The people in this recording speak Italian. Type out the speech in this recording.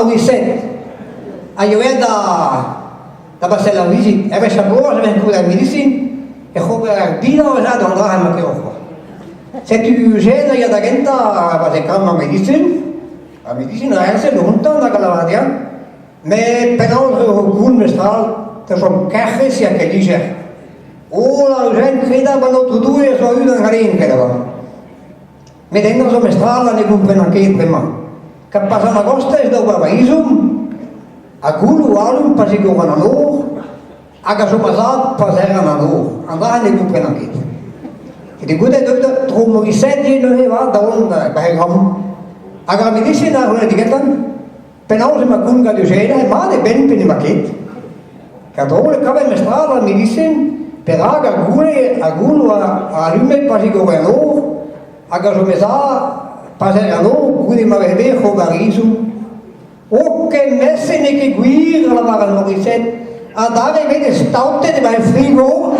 Morisset. Io ero da Barcella Visit, e questa cosa è ancora medicina, e come Arbino è stato andare a Macchio. Se tu geni, io da gente va a camera medicina, la medicina è lontana da Calavaria, ma per alcun mestral, che sono cache sia che dice, la gente crede che non tutti sono una carinca. Mi tengo come strada ne comprano anche prima. Che passa una costa e dopo a Isum, a Gulu, Alum, Pasico a loro, a Casomazat, Pasera a loro. Andare ne comprano anche. E di cui detto, trovo i sedi non va da un bagam. A la medicina non è di che penausi ma cunga di scena, ma ne ben per i macchetti. Che dopo le cave strada la medicina, per aga Gulu, a Lume, Pasico a loro, a Casomazat, Passerano, quindi mi aveva cogarizzo. O che messe ne che guida la Morisset, a dare vede staute di mai frigo,